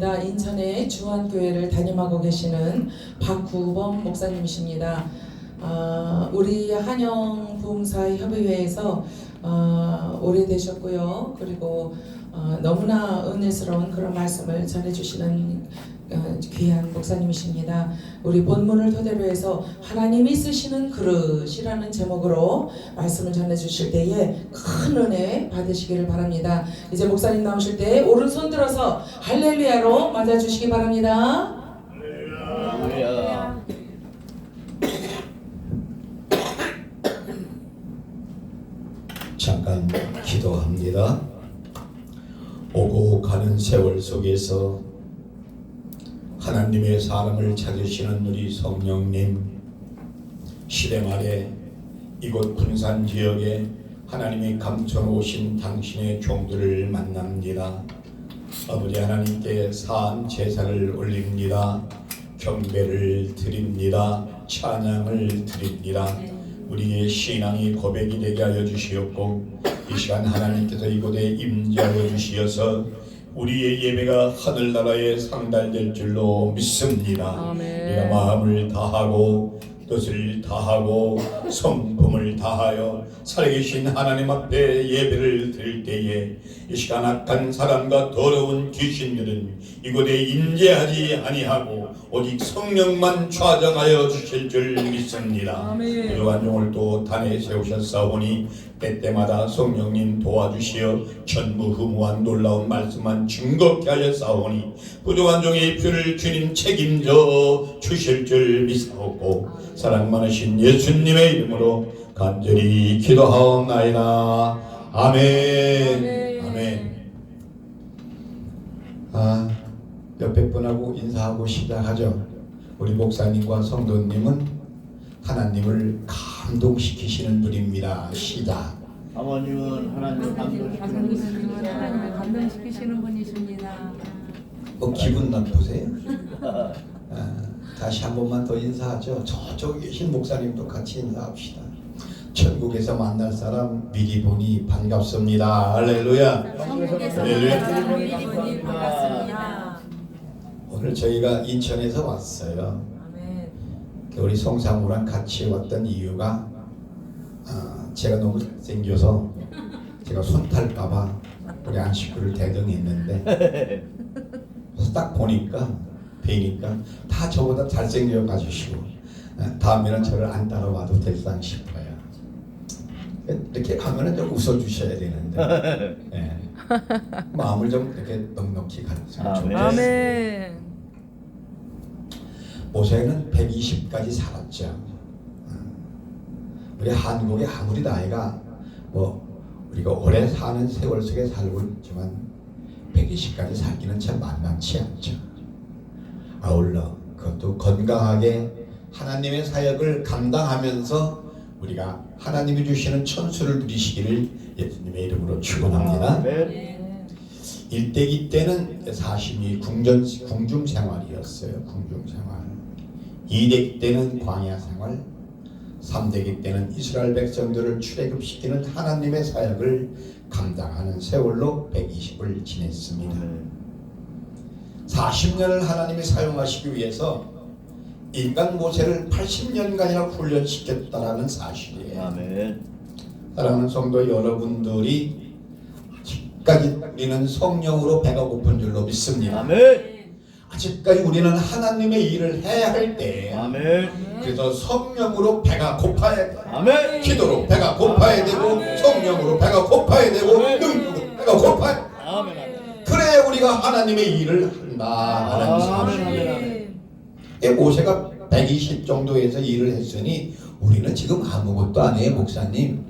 반갑습니다. 인천의 주안교회를 담임하고 계시는 박구범 목사님이십니다. 우리 한영부흥사협의회에서 오래되셨고요. 그리고 너무나 은혜스러운 그런 말씀을 전해주시는 귀한 목사님이십니다. 우리 본문을 토대로 해서 하나님이 쓰시는 그릇이라는 제목으로 말씀을 전해주실 때에 큰 은혜 받으시기를 바랍니다. 이제 목사님 나오실 때 오른손 들어서 할렐루야로 맞아주시기 바랍니다. 할렐루야. 잠깐 기도합니다. 오고 가는 세월 속에서 하나님의 사람을 찾으시는 우리 성령님, 시대 말에 이곳 군산 지역에 하나님이 감춰놓으신 당신의 종들을 만납니다. 아버지 하나님께 사한 제사를 올립니다. 경배를 드립니다. 찬양을 드립니다. 우리의 신앙이 고백이 되게 하여 주시옵고, 이 시간 하나님께서 이곳에 임재하여 주시어서 우리의 예배가 하늘나라에 상달될 줄로 믿습니다. 우리가 마음을 다하고 뜻을 다하고 성품을 다하여 살아계신 하나님 앞에 예배를 드릴 때에 이 시간 악한 사람과 더러운 귀신들은 이곳에 임재하지 아니하고 오직 성령만 좌정하여 주실 줄 믿습니다. 부족한 종을 또 단에 세우셨사오니 때때마다 성령님 도와주시어 전무후무한 놀라운 말씀만 증거케 하였사오니 부족한 종의 표를 주님 책임져 주실 줄 믿사옵고 사랑 많으신 예수님의 이름으로 간절히 기도하옵나이다. 아멘. 아멘. 옆에 분하고 인사하고 시작하죠. 우리 목사님과 성도님은 하나님을 감동시키시는 분입니다. 시작. 아버님은 하나님을 감동시키시는 분이십니다. 뭐 기분 나쁘세요? 다시 한 번만 더 인사하죠. 저쪽에 계신 목사님도 같이 인사합시다. 천국에서 만날 사람 미리 보니 반갑습니다. 할렐루야. 천국에서 할렐루야. 만날 사람 미리 보니 반갑습니다. 오늘 저희가 인천에서 왔어요. 아멘. 우리 송사무랑 같이 왔던 이유가 제가 너무 잘생겨서 제가 손 탈까봐 우리 안식구를 대등했는데 딱 보니까 뵈니까 다 저보다 잘생겨 가지시고 다음에는 저를 안 따라와도 될상 싶어요. 이렇게 하면은 좀 웃어주셔야 되는데 네. 마음을 좀 이렇게 넉넉히 가졌으면 좋겠어요. 아멘. 모세는 120까지 살았죠. 우리 한국의 아무리 나이가 우리가 오래 사는 세월 속에 살고 있지만 120까지 살기는 참 만만치 않죠. 아울러 그것도 건강하게 하나님의 사역을 감당하면서 우리가 하나님이 주시는 천수를 누리시기를 예수님의 이름으로 축원합니다. 일대기 때는 40이 궁중 생활이었어요. 궁중 생활. 2대기 때는 광야 생활. 3대기 때는 이스라엘 백성들을 출애굽시키는 하나님의 사역을 감당하는 세월로 120을 지냈습니다. 40년을 하나님이 사용하시기 위해서 인간 모세를 80년간이나 훈련시켰다라는 사실이에요. 아멘. 사랑하는 성도 여러분들이 아직까지 우리는 성령으로 배가 고픈 줄로 믿습니다. 아멘. 아직까지 우리는 하나님의 일을 해야 할 때, 아멘. 그래서 성령으로 배가 고파야 돼. 아멘. 기도로 배가 고파야 되고, 성령으로 배가 고파야 되고, 능력으로 배가 고파야 돼. 아멘. 그래야 우리가 하나님의 일을 한다라는 사실이에요. 모세가 120 정도에서 일을 했으니 우리는 지금 아무것도 안 해요, 목사님.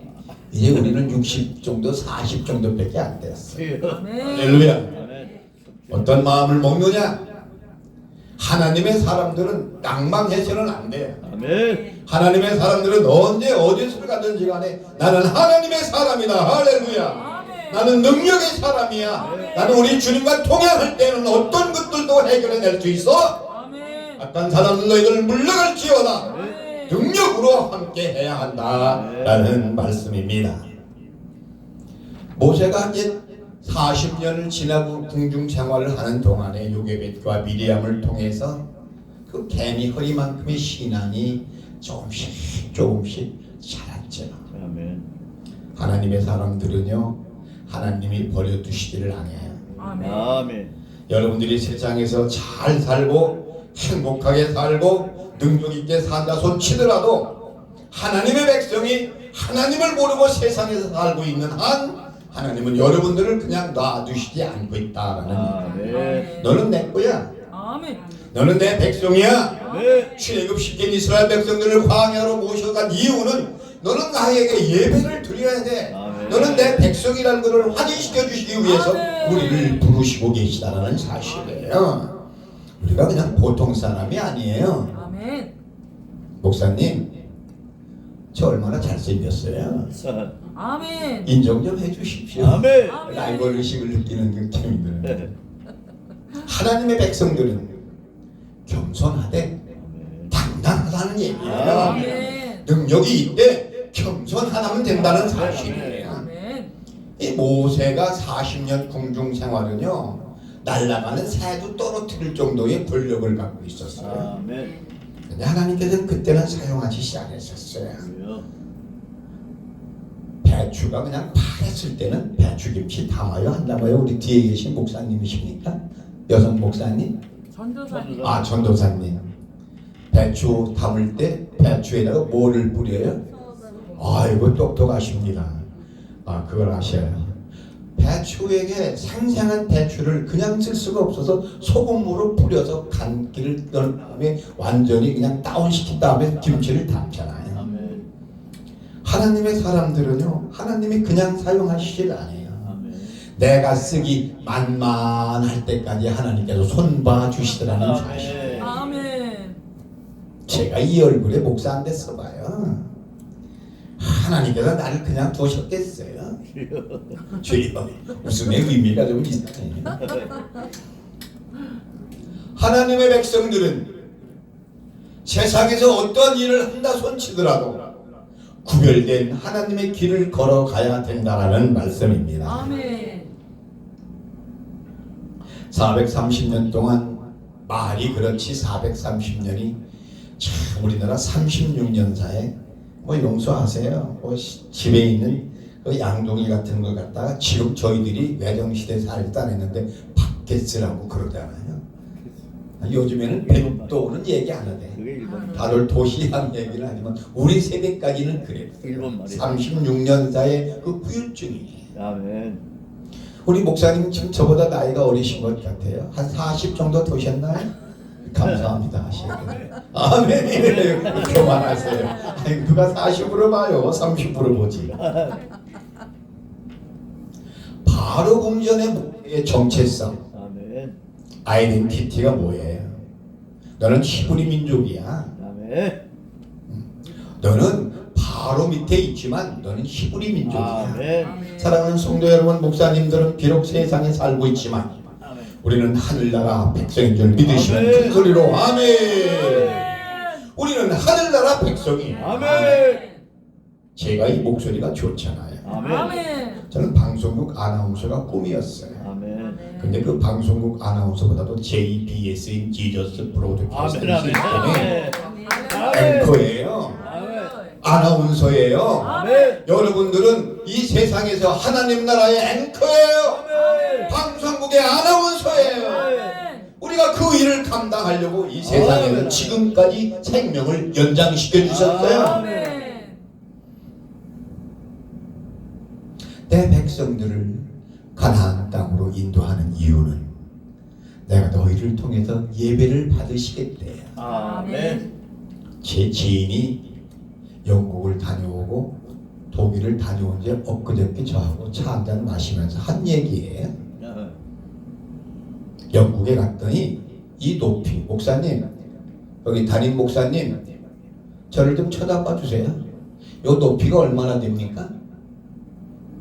이제 우리는 60 정도, 40 정도밖에 안 됐어요. 할렐루야. 어떤 마음을 먹느냐? 하나님의 사람들은 낭망해서는 안 돼요. 아멘. 하나님의 사람들은 언제 어디서 가든지 간에 나는 하나님의 사람이다. 할렐루야. 나는 능력의 사람이야. 나는 우리 주님과 통행할 때는 어떤 것들도 해결해낼 수 있어. 악한 사람은 너희들 물러갈지어다. 능력으로 함께 해야 한다라는 말씀입니다. 모세가 이제 40년을 지나고 궁중 생활을 하는 동안에 요게벳과 미리암을 통해서 그 개미 허리만큼의 신앙이 조금씩 자랐죠. 아멘. 하나님의 사람들은요, 하나님이 버려두시지를 않아요. 아멘. 아멘. 여러분들이 세상에서 잘 살고 행복하게 살고 능력 있게 산다 손 치더라도 하나님의 백성이 하나님을 모르고 세상에서 살고 있는 한 하나님은 여러분들을 그냥 놔두시지 않고 있다라는 아멘. 너는 내 거야. 아멘. 너는 내 백성이야. 네. 출애굽시킨 이스라엘 백성들을 광야로 모셔간 이유는 너는 나에게 예배를 드려야 돼. 아멘. 너는 내 백성이라는 것을 확인시켜 주시기 위해서 아멘. 우리를 부르시고 계시다는 사실이에요. 우리가 그냥 보통 사람이 아니에요. 아멘. 목사님, 저 얼마나 잘생겼어요. 아멘. 인정 좀 해주십시오. 아멘. 라이벌 의식을 느끼는 느낌이 들어요. 네. 하나님의 백성들은 겸손하되 당당하다는 얘기예요. 아멘. 능력이 있대 겸손하다면 된다는 사실이에요. 아멘. 이 모세가 40년 궁중 생활은요, 날아가는 새도 떨어뜨릴 정도의 권력을 갖고 있었어요. 아멘. 근데 하나님께서는 그때는 사용하기 시작했었어요. 그래요. 배추가 그냥 파랬을 때는 배추김치 담아요, 안 담아요? 우리 뒤에 계신 목사님이십니까? 여성 목사님? 전도사님. 아, 전도사님. 배추 담을 때 배추에다가 뭐를 뿌려요? 아이고 똑똑하십니다. 아, 그걸 아셔요. 배추에게 생생한 배추를 그냥 쓸 수가 없어서 소금물을 뿌려서 간기를 넣은 다음에 완전히 그냥 다운시킨 다음에 김치를 담잖아요. 아멘. 하나님의 사람들은요, 하나님이 그냥 사용하시질 않아요. 아멘. 내가 쓰기 만만할 때까지 하나님께서 손봐 주시더라는 사실. 아멘. 제가 이 얼굴에 목사 안 됐어 봐요. 하나님께서 나를 그냥 두셨겠어요. 주여, 웃음의 의미가 좀 이상해. 하나님의 백성들은 세상에서 어떤 일을 한다 손치더라도 구별된 하나님의 길을 걸어가야 된다라는 말씀입니다. 아멘. 430년 동안 말이 그렇지 430년이 참 우리나라 36년 사에 뭐 용서하세요. 뭐 집에 있는 그 양동이 같은 걸 갖다가 지금 저희들이 외정시대 살다 했는데 밖에 쓰라고 그러잖아요. 요즘에는 백도는 얘기 안 하대. 그게 일본. 다들 도시락 얘기를 하지만 우리 세대까지는 그랬어요. 일본 말이에요. 36년사의 그 후유증이에요. 아멘. 우리 목사님 지금 저보다 나이가 어리신 것 같아요. 한 40 정도 되셨나요? 감사합니다 하시네요. 아멘. 그만하세요. 아니, 누가 40으로 봐요. 30으로 보지. 바로 공전의 정체성, 아멘. 아이덴티티가 뭐예요? 너는 히브리 민족이야. 아멘. 너는 바로 밑에 있지만 너는 히브리 민족이야. 아멘. 사랑하는 성도 여러분, 목사님들은 비록 세상에 살고 있지만 우리는 하늘나라 백성인 줄 믿으시면 아멘. 큰 소리로 아멘. 우리는 하늘나라 백성이에요. 아멘. 제가 이 목소리가 좋잖아요. 아멘. 아멘. 저는 방송국 아나운서가 꿈이었어요. 아멘. 근데 그 방송국 아나운서보다도 JBS인 지저스 브로드캐스트이기 아멘. 때문에 아멘. 앵커예요. 아멘. 아나운서예요. 아멘. 여러분들은 이 세상에서 하나님 나라의 앵커예요. 방송국의 아나운서예요. 아멘. 우리가 그 일을 감당하려고 이 세상에는 아멘. 지금까지 생명을 연장시켜 주셨어요. 아멘. 내 백성들을 가나안 땅으로 인도하는 이유는 내가 너희를 통해서 예배를 받으시겠대요. 아멘. 제 지인이 영국을 다녀오고 독일을 다녀온 지 엊그저께 저하고 차 한잔 마시면서 한 얘기예요. 영국에 갔더니 이 높이, 목사님, 여기 담임 목사님, 저를 좀 쳐다봐 주세요. 요 높이가 얼마나 됩니까?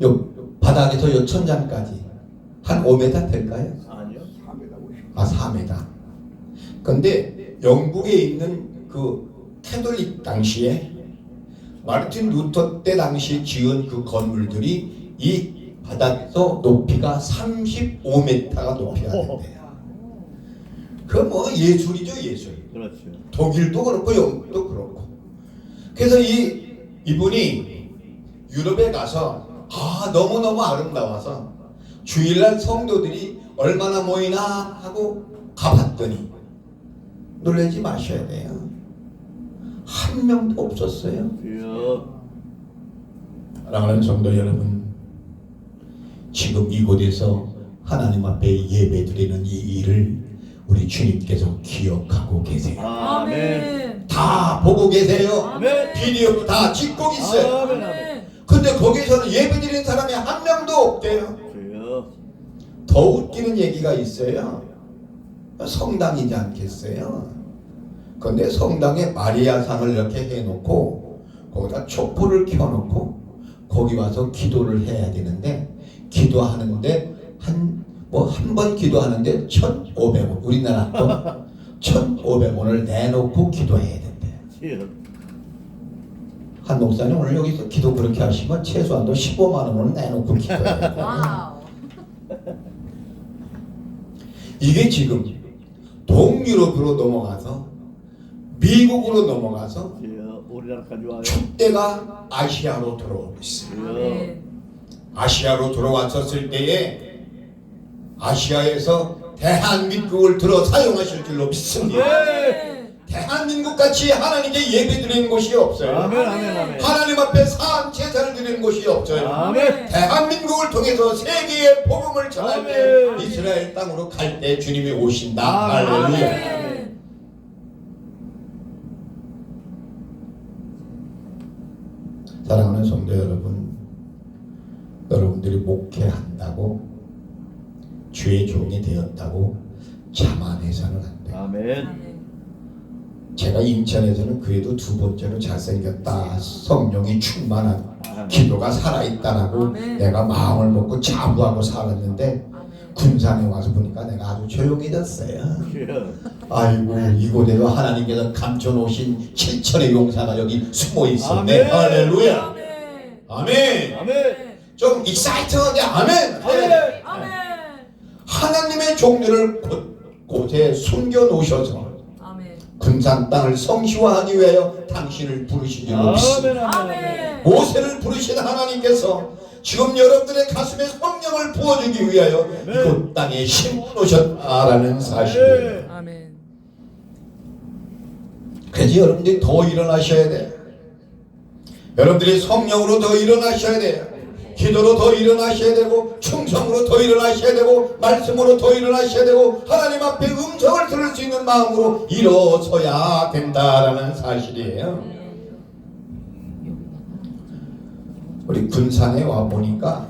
요 바닥에서 요 천장까지 한 5m 될까요? 아니요. 아, 4m. 근데 영국에 있는 그 캐톨릭 당시에 마르틴 루터 때 당시에 지은 그 건물들이 이 바닷속 높이가 35m가 높이가 된대요. 그 뭐 예술이죠, 예술. 그렇죠. 독일도 그렇고 영국도 그렇고. 그래서 이분이 유럽에 가서 너무너무 아름다워서 주일날 성도들이 얼마나 모이나 하고 가봤더니 놀라지 마셔야 돼요. 한 명도 없었어요. 주여. 사랑하는 성도 여러분, 지금 이곳에서 하나님 앞에 예배드리는 이 일을 우리 주님께서 기억하고 계세요. 아멘. 다 보고 계세요. 아멘. 비디오도 다 찍고 있어요. 아멘. 아멘. 아멘. 근데 거기서는 예배드리는 사람이 한 명도 없대요. 주여. 더 웃기는 얘기가 있어요. 성당이지 않겠어요? 근데 성당에 마리아상을 이렇게 해놓고 거기다 촛불을 켜놓고 거기 와서 기도를 해야 되는데 기도하는데 한 번 기도하는데 1,500원, 우리나라 돈 1,500원을 내놓고 기도해야 된대요. 주여. 한 목사님 오늘 여기서 기도 그렇게 하시면 최소한도 15만 원을 내놓고 기도해야 돼요. 와우. 이게 지금 동유럽으로 넘어가서 미국으로 넘어가서 주여. 우리나라까지 와요. 축대가 아시아로 들어오고 있어요. 주여. 아멘. 아시아로 들어왔었을 때에 아시아에서 대한민국을 들어 사용하실 줄로 믿습니다. 아멘. 대한민국 같이 하나님께 예배 드리는 곳이 없어요. 아멘. 아멘. 아멘. 하나님 앞에 사한 제사를 드리는 곳이 없어요. 아멘. 대한민국을 통해서 세계의 복음을 전할 때 아멘. 이스라엘 땅으로 갈 때 주님이 오신다. 아멘. 할렐루야. 아멘. 사랑하는 성도 여러분, 여러분들이 목회한다고 주의 종이 되었다고 자만해서는 안 돼요. 아멘. 아멘. 제가 인천에서는 그래도 두 번째로 잘생겼다, 성령이 충만한, 기도가 살아있다라고 아멘. 내가 마음을 먹고 자부하고 살았는데 아멘. 군산에 와서 보니까 내가 아주 조용해졌어요. 주여. 아이고, 이곳에도 하나님께서 감춰놓으신 7천의 용사가 여기 숨어 있었네. 아멘. 할렐루야. 아멘. 아멘. 아멘. 좀 익사이트하게 아멘. 아멘. 아멘. 하나님의 종들을 곳곳에 숨겨 놓으셔서 아멘. 군산 땅을 성시화하기 위하여 당신을 부르신 줄 믿습니다. 아멘. 모세를 부르신 하나님께서 지금 여러분들의 가슴에 성령을 부어주기 위하여 이곳 땅에 심어놓으셨다라는 사실이에요. 아멘. 그래서 여러분들이 더 일어나셔야 돼요. 여러분들이 성령으로 더 일어나셔야 돼요. 기도로 더 일어나셔야 되고, 충성으로 더 일어나셔야 되고, 말씀으로 더 일어나셔야 되고, 하나님 앞에 음성을 들을 수 있는 마음으로 일어서야 된다라는 사실이에요. 우리 군산에 와 보니까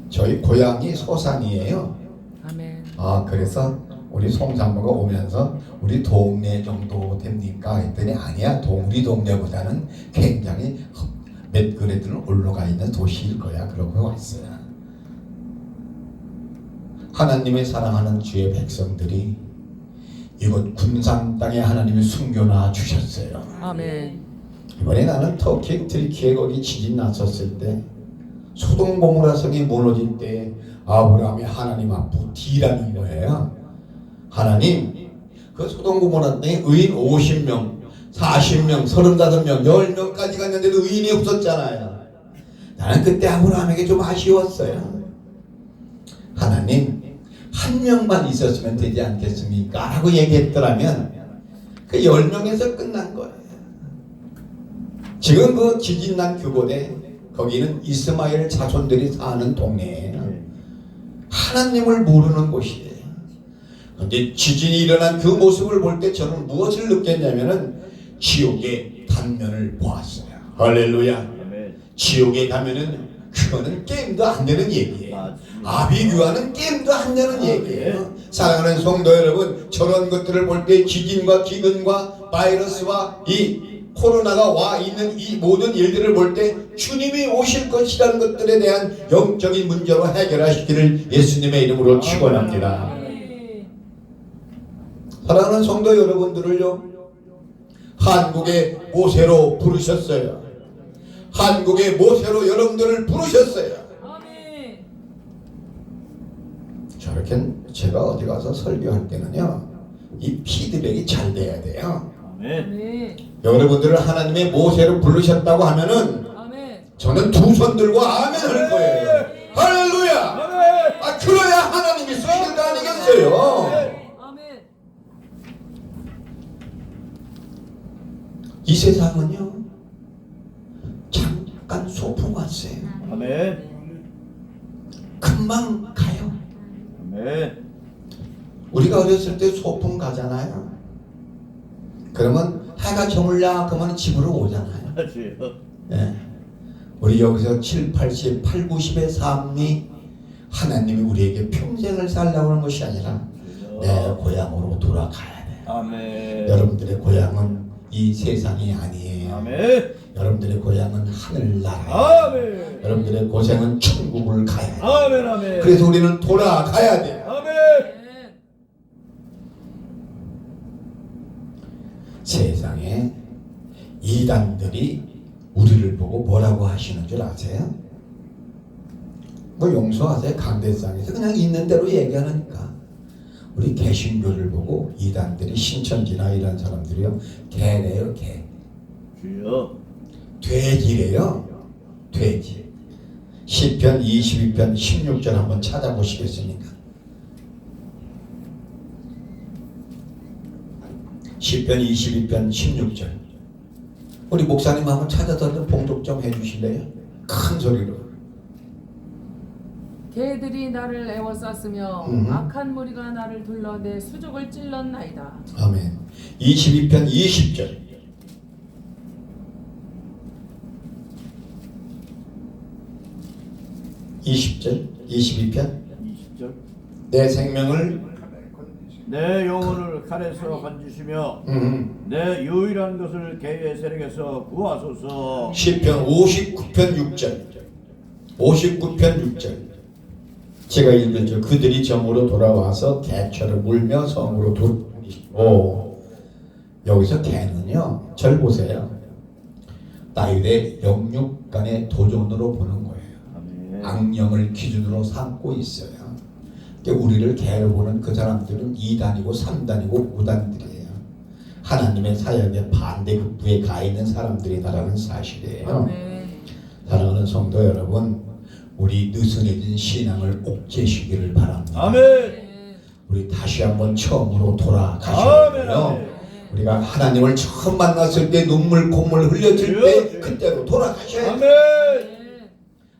저희 고향이 소산이에요. 아멘. 그래서 우리 송산모가 오면서 우리 동네 정도 됩니까? 했더니 아니야, 우리 동네보다는 굉장히 몇 그레드는 올라가 있는 도시일 거야. 그러고 왔어요. 하나님의 사랑하는 주의 백성들이 이곳 군산 땅에 하나님이 숨겨놔 주셨어요. 아멘. 이번에 나는 터키 트리키에 거기 지진 났었을 때 소돔 고모라 성이 무너질 때 아브라함이 하나님 앞에 디라는 거예요. 하나님, 그 소돔 고모라 땅에 의인 50명, 40명, 35명, 10명까지 갔는데도 의인이 없었잖아요. 나는 그때 아브라함에게 좀 아쉬웠어요. 하나님, 한 명만 있었으면 되지 않겠습니까? 라고 얘기했더라면 그 10명에서 끝난 거예요. 지금 그 지진난 그곳에 거기는 이스마엘 자손들이 사는 동네예요. 하나님을 모르는 곳이에요. 그런데 지진이 일어난 그 모습을 볼 때 저는 무엇을 느꼈냐면은 지옥의 단면을 보았어요. 할렐루야. 아멘. 지옥에 가면은 그거는 게임도 안 되는 얘기예요. 아비규환은 게임도 안 되는 얘기예요. 사랑하는 성도 여러분, 저런 것들을 볼 때 지진과 기근과 바이러스와 이 코로나가 와 있는 이 모든 일들을 볼 때 주님이 오실 것이라는 것들에 대한 영적인 문제로 해결하시기를 예수님의 이름으로 축원합니다. 사랑하는 성도 여러분들을요, 한국의 모세로 부르셨어요. 한국의 모세로 여러분들을 부르셨어요. 그렇게 제가 어디 가서 설교할 때는요, 이 피드백이 잘 돼야 돼요. 아멘. 아멘. 여러분들을 하나님의 모세로 부르셨다고 하면은 아멘. 저는 두 손 들고 아멘 할 거예요. 할렐루야. 아멘. 아, 그래야 하나님이 쓰실 거 아니겠어요. 아멘. 이 세상은요, 잠깐 소풍 왔어요. 아멘. 금방 가요. 아멘. 우리가 어렸을 때 소풍 가잖아요. 그러면 해가 저물라 그러면 집으로 오잖아요. 맞아요. 예. 우리 여기서 7, 80, 8, 90의 삶이 하나님이 우리에게 평생을 살라고 하는 것이 아니라 내 고향으로 돌아가야 돼요. 아멘. 여러분들의 고향은 이 세상이 아니에요. 아멘. 여러분들의 고향은 하늘나라예요. 아멘. 여러분들의 고생은 천국을 가야 돼요. 아멘. 아멘. 그래서 우리는 돌아가야 돼요. 아멘. 세상에 이단들이 우리를 보고 뭐라고 하시는 줄 아세요? 뭐 용서하세요. 강대상에서 그냥 있는 대로 얘기하니까. 우리 개신교를 보고 이단들이 신천지나 이런 사람들이요, 개래요, 개. 주여. 돼지래요. 돼지. 시편 22편 16절 한번 찾아보시겠습니까? 시편 22편 16절. 우리 목사님 한번 찾아서 봉독 좀 해주실래요? 큰 소리로. 개들이 나를 애워쌌으며 악한 무리가 나를 둘러 내 수족을 찔렀나이다. 아멘. 22편 20절. 20절, 22편. 20절. 내 생명을 내 영혼을 칼에서 건지시며 내 유일한 것을 개의 세력에서 구하소서. 시편 59편 6절. 59편 6절. 제가 읽었죠. 그들이 점으로 돌아와서 개처를 물며 성으로 돌리시고. 여기서 개는요, 절 보세요. 다윗의 영육간의 도전으로 보는 거예요. 아멘. 악령을 기준으로 삼고 있어요. 우리를 개로 보는 그 사람들은 2단이고 3단이고 5단들이에요. 하나님의 사역에 반대급부에 가 있는 사람들이다라는 사실이에요. 아멘. 사랑하는 성도 여러분, 우리 느슨해진 신앙을 옥죄시기를 바랍니다. 아멘. 우리 다시 한번 처음으로 돌아가셔야 돼요. 아멘. 우리가 하나님을 처음 만났을 때 눈물 콧물 흘렸을 때 그때로 돌아가셔야 돼요. 아멘.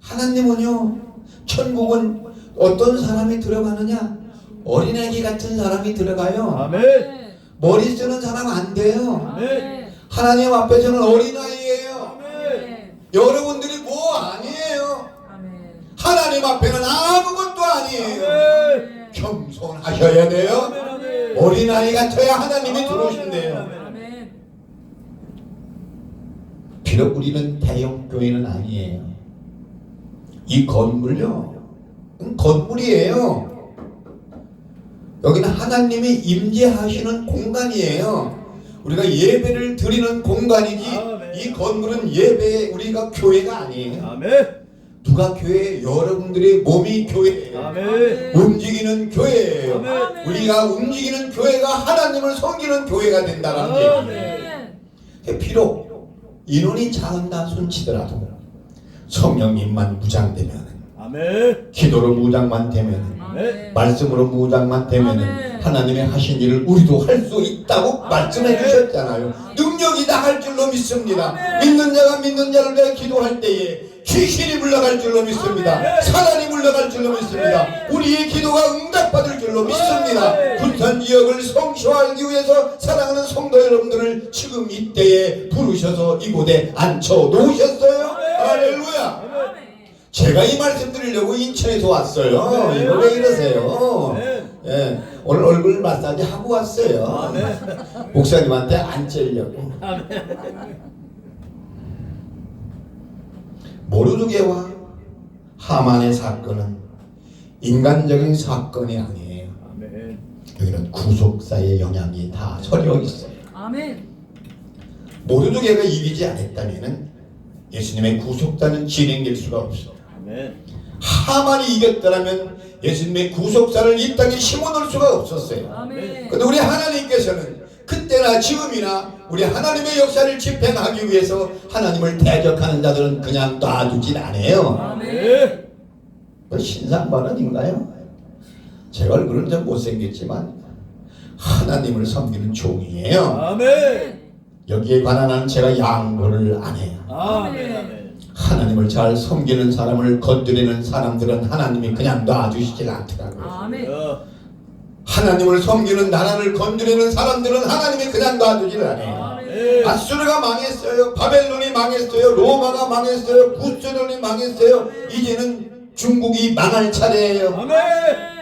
하나님은요, 천국은 어떤 사람이 들어가느냐? 어린아기 같은 사람이 들어가요. 아멘. 머리 쓰는 사람 안 돼요. 아멘. 하나님 앞에서는 어린아이예요. 아멘. 여러분들이 뭐 아니에요. 아멘. 하나님 앞에는 아무것도 아니에요. 아멘. 겸손하셔야 돼요. 아멘. 어린아이 같아야 하나님이 들어오신대요. 아멘. 비록 우리는 대형 교회는 아니에요. 이 건물요, 건물이에요. 여기는 하나님이 임재하시는 공간이에요. 우리가 예배를 드리는 공간이지, 이 건물은 예배, 우리가 교회가 아니에요. 아멘. 누가 교회? 여러분들의 몸이 교회예요. 아멘. 움직이는 교회예요. 아멘. 우리가 움직이는 교회가 하나님을 섬기는 교회가 된다는 아멘. 얘기예요. 비록 인원이 작은 단순 치더라도 성령님만 무장되면, 아멘. 기도로 무장만 되면, 아멘. 말씀으로 무장만 되면 아멘. 하나님의 하신 일을 우리도 할 수 있다고 말씀해 주셨잖아요. 능력이 다 할 줄로 믿습니다. 믿는 자가 믿는 자를 위해 기도할 때에 귀신이 물러갈 줄로 믿습니다. 사단이 물러갈 줄로 믿습니다. 우리의 기도가 응답받을 줄로 믿습니다. 군산 지역을 성취하기 위해서 사랑하는 성도 여러분들을 지금 이때에 부르셔서 이곳에 앉혀 놓으셨어요. 할렐루야. 제가 이 말씀 드리려고 인천에서 왔어요. 이거 왜 이러세요? 예, 오늘 얼굴 마사지 하고 왔어요. 목사님한테 안 째려고. 모르드게와 하만의 사건은 인간적인 사건이 아니에요. 아멘. 여기는 구속사의 영향이 다 서려 있어요. 아멘. 모르드게가 이기지 않았다면은 예수님의 구속사는 진행될 수가 없어요. 아멘. 하만이 이겼더라면 예수님의 구속사를 이 땅에 심어놓을 수가 없었어요. 아멘. 근데 우리 하나님께서는 그때나 지금이나 우리 하나님의 역사를 집행하기 위해서 하나님을 대적하는 자들은 그냥 놔두진 않아요. 아멘. 그 신상발언인가요? 제 얼굴은 좀 못생겼지만 하나님을 섬기는 종이에요. 아멘. 여기에 관한 한 제가 양보를 안 해요. 아멘. 아멘. 하나님을 잘 섬기는 사람을 건드리는 사람들은 하나님이 그냥 놔주시질 않더라고요. 아멘. 하나님을 섬기는 나라를 건드리는 사람들은 하나님이 그냥 놔두질 않아요. 아멘. 아수르가 망했어요. 바벨론이 망했어요. 로마가 망했어요. 구스론이 망했어요. 이제는 중국이 망할 차례예요. 아멘.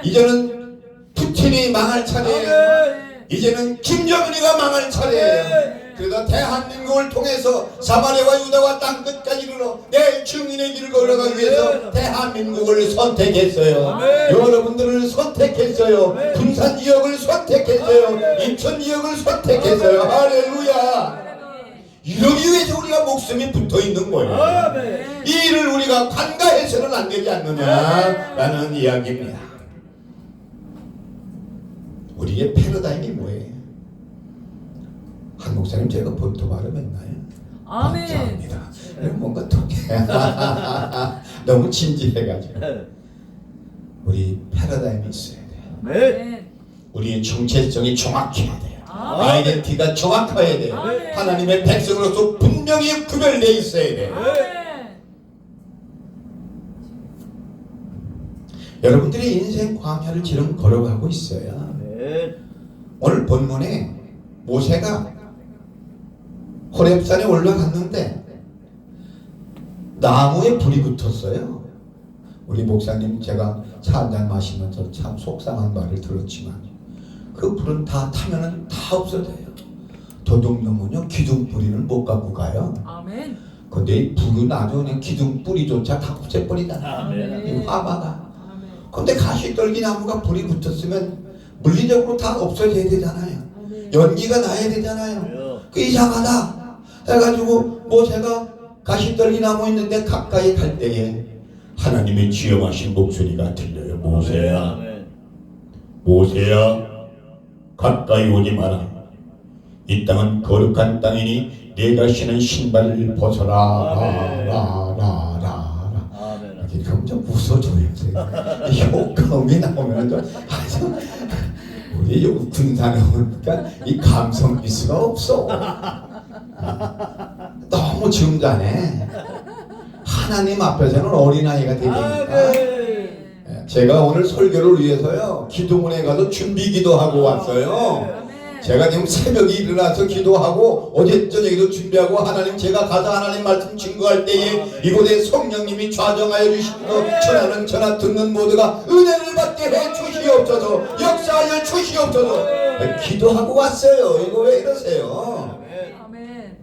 이제는 푸틴이 망할 차례예요. 아멘. 이제는 김정은이가 망할 차례예요. 그래서 대한민국을 통해서 사마리아와 유다와 땅끝까지 이르러 내 증인의 길을 걸어가기 위해서 대한민국을 선택했어요. 아멘. 여러분들을 선택했어요. 아멘. 군산 지역을 선택했어요. 아멘. 인천 지역을 선택했어요. 할렐루야. 이러기 위해서 우리가 목숨이 붙어 있는 거예요. 아멘. 이 일을 우리가 간과해서는 안 되지 않느냐라는 이야기입니다. 우리의 패러다임이 뭐예요? 한 목사님 제가 본토 발음했나요? 아멘. 감사합니다. 뭔가 통해. 너무 진지해가지고 우리 패러다임이 있어야 돼요. 아멘. 우리의 정체성이 정확해야 돼요. 아멘. 아이덴티티가 정확해야 돼요. 아멘. 하나님의 백성으로서 분명히 구별되어 있어야 돼요. 아멘. 여러분들의 인생 광야를 지금 걸어가고 있어요. 아멘. 오늘 본문에 모세가 호렙산에 올라갔는데 나무에 불이 붙었어요. 우리 목사님 제가 차 한잔 마시면서 참 속상한 말을 들었지만 그 불은 다 타면은 다 없어져요. 도둑놈은요 기둥뿌리는 못 갖고 가요. 아멘. 근데 이 불은 아주 그냥 기둥뿌리조차 다 없애버리잖아요. 아멘. 이 화마가. 아멘. 근데 가시떨기 나무가 불이 붙었으면 물리적으로 다 없어져야 되잖아요. 연기가 나야 되잖아요. 그 이상하다 해가지고 모세가 가시떨기 나무 있는데 가까이 갈 때에 하나님의 지엄하신 목소리가 들려요. 모세야, 아멘. 모세야, 가까이 오지 마라. 이 땅은 거룩한 땅이니 네가 신은 신발을 벗어라. 아멘. 라라라라. 아멘. 이렇게 하면 좀 웃어줘요. 효과음이 나오면 좀 아주 우리 여기 군산에 오니까 이 감성 미스가 없어. 너무 중간에 하나님 앞에서는 어린아이가 되니까 아멘. 제가 오늘 설교를 위해서요 기도문에 가서 준비 기도하고 왔어요. 아멘. 제가 지금 새벽에 일어나서 기도하고 어제 저녁에도 준비하고 하나님 제가 가서 하나님 말씀 증거할 때에 이곳에 성령님이 좌정하여 주신 거 전하는 전하 듣는 모두가 은혜를 받게 해 주시옵소서. 역사하여 주시옵소서. 기도하고 왔어요. 이거 왜 이러세요? 아멘.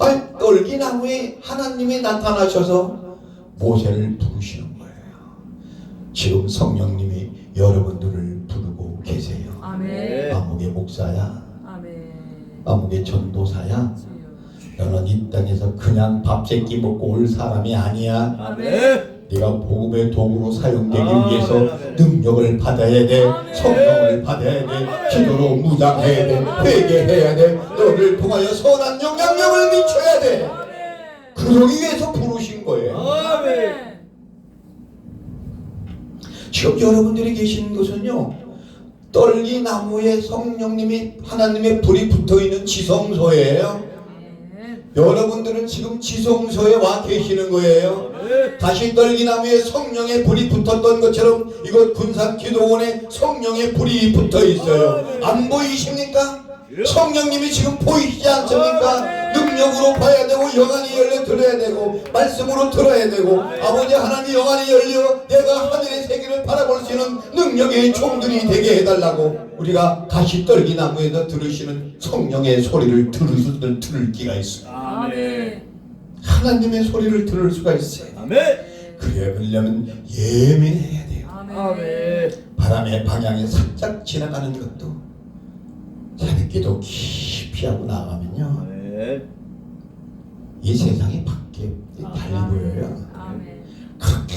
아니 떨기나무에 하나님이 나타나셔서 모세를 부르시는 거예요. 지금 성령님이 여러분들을 부르고 계세요. 아멘. 아무개 목사야, 아멘. 아무개 전도사야, 너는 이 땅에서 그냥 밥 세끼 먹고 올 사람이 아니야. 아멘. 네가 복음의 도구로 사용되기 아멘. 위해서 아멘. 능력을 받아야 돼. 아멘. 성령을 받아야 돼. 기도로 무장해야 돼. 회개해야 돼. 너를 통하여 선한 영향력을 미쳐야 돼. 아멘. 그러기 위해서 부르신 거예요. 아멘. 지금 여러분들이 계신 곳은요 떨기 나무에 성령님이 하나님의 불이 붙어있는 지성소예요. 아멘. 여러분들은 지금 지성소에 와 계시는 거예요. 다시 떨기나무에 성령의 불이 붙었던 것처럼 이곳 군산 기도원에 성령의 불이 붙어 있어요. 안 보이십니까? 성령님이 지금 보이시지 않습니까? 능력으로 봐야 되고 영안이 열려 들어야 되고 말씀으로 들어야 되고 아버지 하나님 영안이 열려 내가 하늘의 세계를 바라볼 수 있는 능력의 종들이 되게 해달라고 우리가 가시떨기나무에서 들으시는 성령의 소리를 들을 기가 있어요. 아멘. 하나님의 소리를 들을 수가 있어요. 아멘. 그래 그러려면 예민해야 돼요. 아멘. 바람의 방향에 살짝 지나가는 것도 새벽기도 깊이 하고 나가면요 아멘. 이 세상이 밖에 달리 보여요. 아멘. 그렇게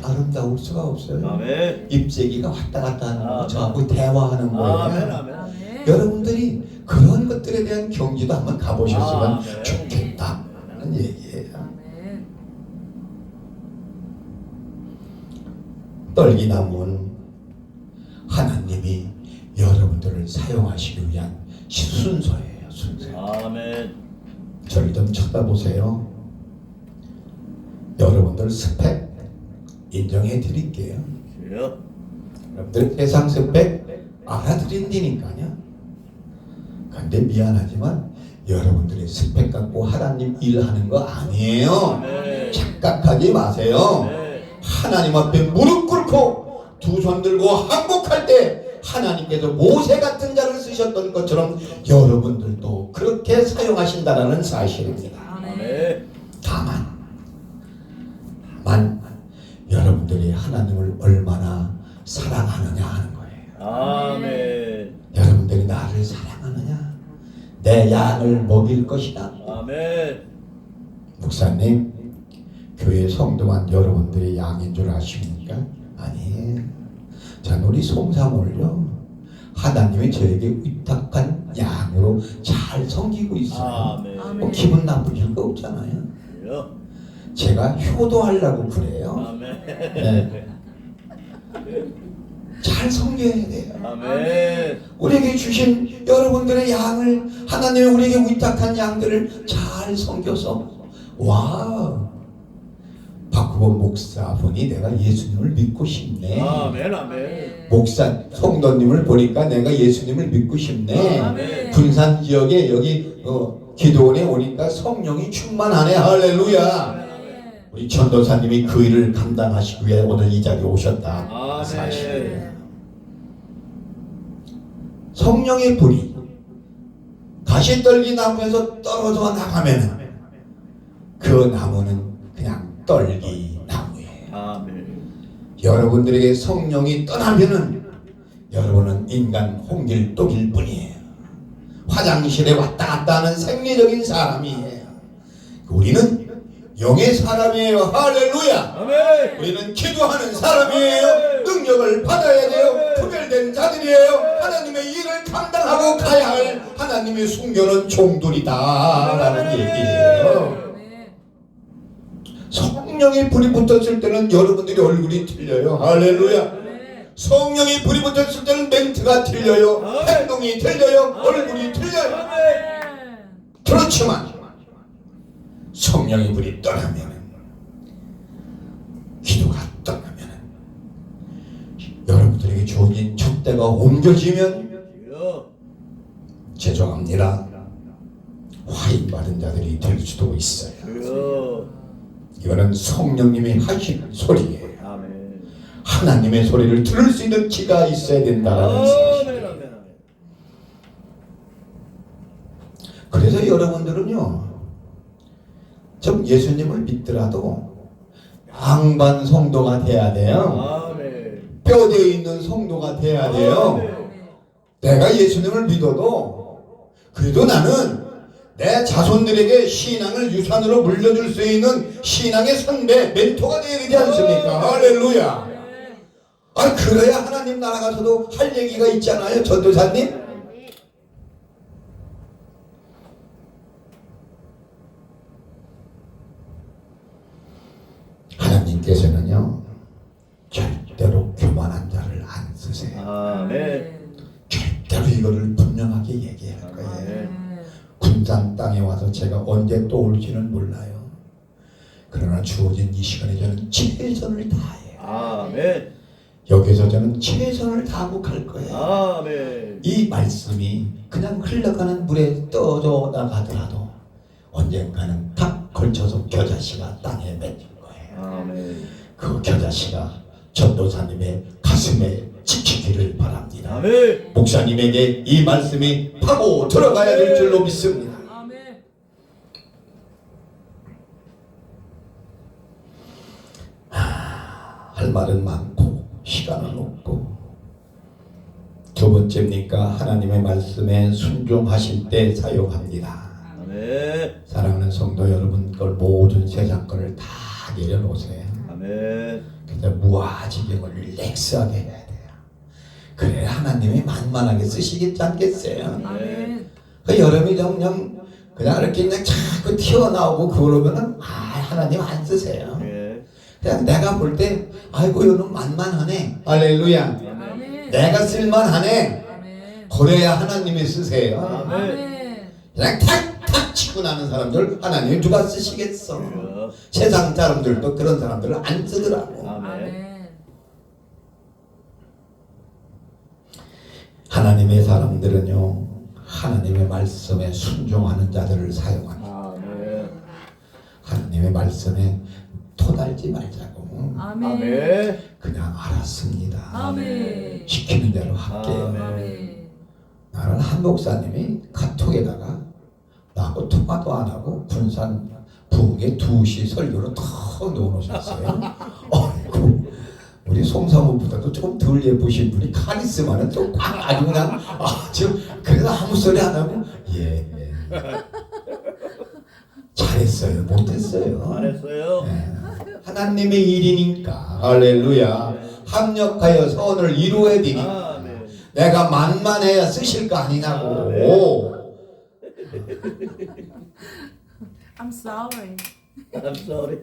아름다울 수가 없어요. 아멘. 잎새기가 왔다 갔다 하는 거, 아멘. 저하고 대화하는 거예요. 아멘. 아멘. 아멘. 여러분들이 그런 것들에 대한 경지도 한번 가보셨으면 아멘. 좋겠다는 얘기예요. 아멘. 떨기나무는 하나님이 여러분들을 사용하시기 위한 순서예요. 순서. 아멘. 저를 좀 쳐다보세요. 여러분들 스펙 인정해 드릴게요. 주여. 여러분들 세상 스펙 알아드린다니까요. 근데 미안하지만 여러분들의 스펙 갖고 하나님 일하는 거 아니에요. 아멘. 착각하지 마세요. 네. 하나님 앞에 무릎 꿇고 두 손 들고 항복할 때 하나님께서 모세 같은 자를 쓰셨던 것처럼 여러분들도 그렇게 사용하신다는 사실입니다. 아멘. 다만 여러분들이 하나님을 얼마나 사랑하느냐 하는 거예요. 아멘. 여러분들이 나를 사랑하느냐, 내 양을 먹일 것이다. 아멘. 목사님, 교회 성도만 여러분들의 양인 줄 아십니까? 아니에요. 전 우리 송사모를요, 하나님이 저에게 위탁한 양으로 잘 섬기고 있어요. 아멘. 뭐 기분 나쁘실 거 없잖아요. 주여. 제가 효도하려고 그래요. 아멘. 네. 잘 섬겨야 돼요. 아멘. 우리에게 주신 여러분들의 양을, 하나님이 우리에게 위탁한 양들을 잘 섬겨서, 와, 박구범 목사 보니 내가 예수님을 믿고 싶네. 아멘. 아멘. 목사 성도님을 보니까 내가 예수님을 믿고 싶네. 아멘. 군산 지역에 여기 기도원에 오니까 성령이 충만하네. 할렐루야. 우리 전도사님이 그 일을 감당하시기 위해 오늘 이 자리에 오셨다. 아멘. 사실이에요. 성령의 불이 가시떨기 나무에서 떨어져 나가면 그 나무는 그냥 떨기 나무예요. 아멘. 여러분들에게 성령이 떠나면은 여러분은 인간 홍길동일 뿐이에요. 화장실에 왔다 갔다 하는 생리적인 사람이에요. 우리는 영의 사람이에요. 할렐루야. 아멘. 우리는 기도하는 사람이에요. 능력을 받아야 돼요. 구별된 자들이에요. 하나님의 일을 감당하고 가야 할 하나님의 숨겨놓은 종들이다 라는 얘기예요. 성령의 불이 붙었을 때는 여러분들이 얼굴이 틀려요. 할렐루야. 성령의 불이 붙었을 때는 멘트가 틀려요. 행동이 틀려요. 얼굴이 틀려요. 그렇지만 성령의 불이 떠나면, 기도가 떠나면, 여러분들에게 주어진 촛대가 옮겨지면, 주여. 죄송합니다, 화인 받은 자들이 될 수도 있어요. 주여. 이거는 성령님이 하신 소리예요. 아멘. 하나님의 소리를 들을 수 있는 귀가 있어야 된다는 아멘. 사실이에요. 아멘. 그래서 여러분들은요, 좀 예수님을 믿더라도 양반 성도가 돼야 돼요. 아멘. 뼈대에 있는 성도가 돼야 돼요. 내가 예수님을 믿어도 그래도 나는 내 자손들에게 신앙을 유산으로 물려줄 수 있는 신앙의 선배, 멘토가 되어야 되지 않습니까? 할렐루야. 아, 그래야 하나님 나라 가서도 할 얘기가 있잖아요, 전도사님. 하나님께서는요, 절대로 교만한 자를 안 쓰세요. 아멘. 절대로 이거를 분명하게 얘기할 거예요. 군산 땅에 와서 제가 언제 또 올지는 몰라요. 그러나 주어진 이 시간에 저는 최선을 다해요. 아멘. 여기서 저는 최선을 다하고 갈 거예요. 아멘. 이 말씀이 그냥 흘러가는 물에 떠져 나가더라도 언젠가는 탁 걸쳐서 겨자씨가 땅에 맺힐 거예요. 아멘. 그 겨자씨가 전도사님의 가슴에 지키기를 바랍니다. 아멘. 목사님에게 이 말씀이 파고 들어가야 될 줄로 믿습니다. 아멘. 할 말은 많고 시간은 없고, 두 번째입니까? 하나님의 말씀에 순종하실 때 사용합니다. 아멘. 사랑하는 성도 여러분, 걸 모든 세상 것을 다 내려놓으세요. 아멘. 그래서 무아지경을 렉스하게 해야 돼요. 그래야 하나님이 만만하게 쓰시겠지 않겠어요? 아멘. 그 여름이 그냥 이렇게 그냥 자꾸 튀어나오고 그러면은 하나님 안 쓰세요. 예. 그냥 내가 볼 때 아이고 이놈 만만하네. 할렐루야. 아멘. 내가 쓸만하네. 아멘. 그래야 하나님이 쓰세요. 아멘. 그냥 탁탁 치고 나는 사람들 하나님이 누가 쓰시겠어. 주여. 세상 사람들도 그런 사람들을 안 쓰더라고. 아멘. 아멘. 하나님의 사람들은요 하나님의 말씀에 순종하는 자들을 사용합니다. 아멘. 하나님의 말씀에 토달지 말자고. 아멘. 아멘. 그냥 알았습니다. 아멘. 시키는 대로 할게요. 아멘. 아멘. 나는 한 목사님이 카톡에다가 나하고 통화도 안 하고 군산 부흥에 2시 설교로 턱 넣어놓으셨어요. 어이구 우리 송사모보다도 조금 덜 예쁘신 분이 카리스마는 또 아주 그냥 그래서 아무 소리 안 하고 예. 잘했어요. 못했어요. 잘했어요. 예. 하나님의 일이니까 할렐루야. 합력하여 선을 이루어야 되니 아멘. 내가 만만해야 쓰실 거 아니냐고. I'm sorry. I'm sorry.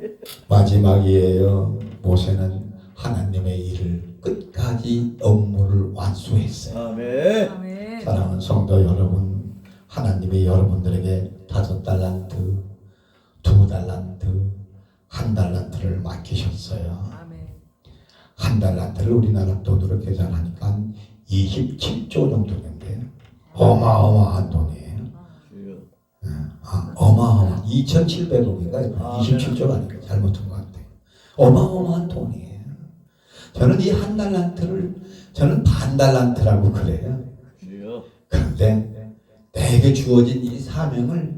마지막이에요. 모세는 하나님의 일을 끝까지 업무를 완수했어요. 아멘. 아멘. 사랑하는 성도 여러분, 하나님이 여러분들에게 5달란트, 2달란트, 1달란트를 맡기셨어요. 아멘. 1달란트를 우리나라 돈으로 계산하니까 27조 정도 된대요. 어마어마한 돈이에요. 주여. 어마어마한 2,700억인가 아, 27조가 아니고 잘못한 것 같아요. 어마어마한 돈이에요. 저는 이 1달란트를 저는 반달란트라고 그래요. 주여. 그런데 내게 주어진 이 사명을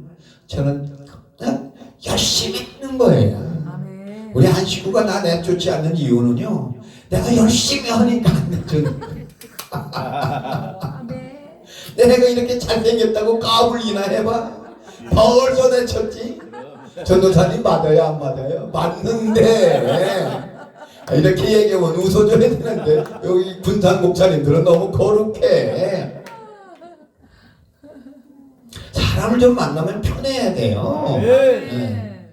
저는 그냥 열심히 하는 거예요. 아멘. 우리 한 식구가 나 내쫓지 않는 이유는요. 내가 열심히 하니까 안 내쫓는 거예요. 아멘. 내가 이렇게 잘생겼다고 까불기나 해봐. 벌써 내쳤지. 전도사님 맞아요 안 맞아요? 맞는데 이렇게 얘기하면 웃어줘야 되는데 여기 군산 목사님들은 너무 거룩해. 사람을 좀 만나면 편해야 돼요. 네.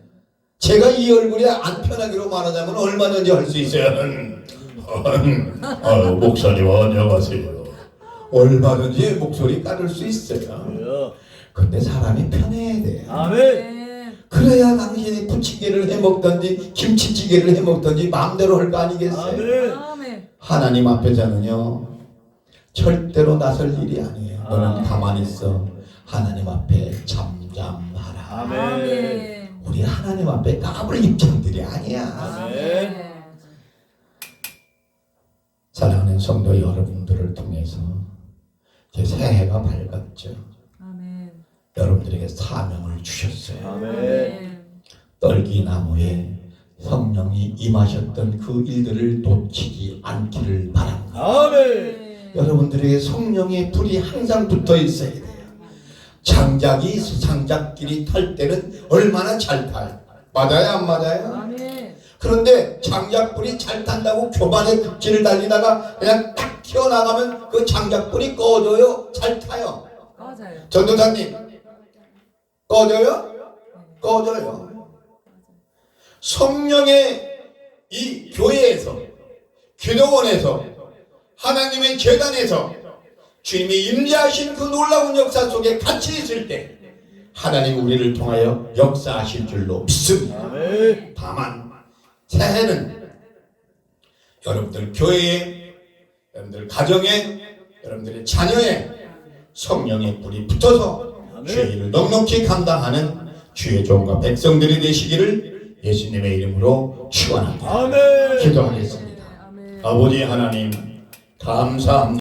제가 이 얼굴이 안 편하기로 말하자면 얼마든지 할 수 있어요. 목사님 안녕하세요. 얼마든지 목소리 깔을 수 있어요. 주여. 근데 사람이 편해야 돼요. 아멘. 그래야 당신이 부치개를 해먹든지 김치찌개를 해먹든지 마음대로 할 거 아니겠어요? 아멘. 아멘. 하나님 앞에서는요 절대로 나설 일이 아니에요. 너는 아. 가만히 있어. 하나님 앞에 잠잠하라. 아멘. 아멘. 우리 하나님 앞에 까불 입장들이 아니야. 아멘. 사랑하는 성도 여러분들을 통해서 제 새해가 밝았죠. 아멘. 여러분들에게 사명을 주셨어요. 아멘. 떨기나무에 성령이 임하셨던 그 일들을 놓치지 않기를 바랍니다. 아멘. 여러분들에게 성령의 불이 항상 붙어 있어야 돼요. 장작이 장작끼리 탈 때는 얼마나 잘 타요. 맞아요 안 맞아요? 아멘. 그런데 장작불이 잘 탄다고 교반에 극지를 달리다가 그냥 딱 튀어나가면 그 장작불이 꺼져요? 잘 타요? 맞아요. 전도사님 꺼져요? 꺼져요. 성령의 이 교회에서 기도원에서 하나님의 제단에서 주님이 임재하신 그 놀라운 역사 속에 같이 있을 때 하나님 우리를 통하여 역사하실 줄로 믿습니다. 아멘. 다만 새해는 여러분들 교회에, 여러분들 가정에, 여러분들의 자녀에 성령의 불이 붙어서 주의 일을 넉넉히 감당하는 주의 종과 백성들이 되시기를 예수님의 이름으로 축원합니다. 아멘. 기도하겠습니다. 아멘. 아버지 하나님 감사합니다.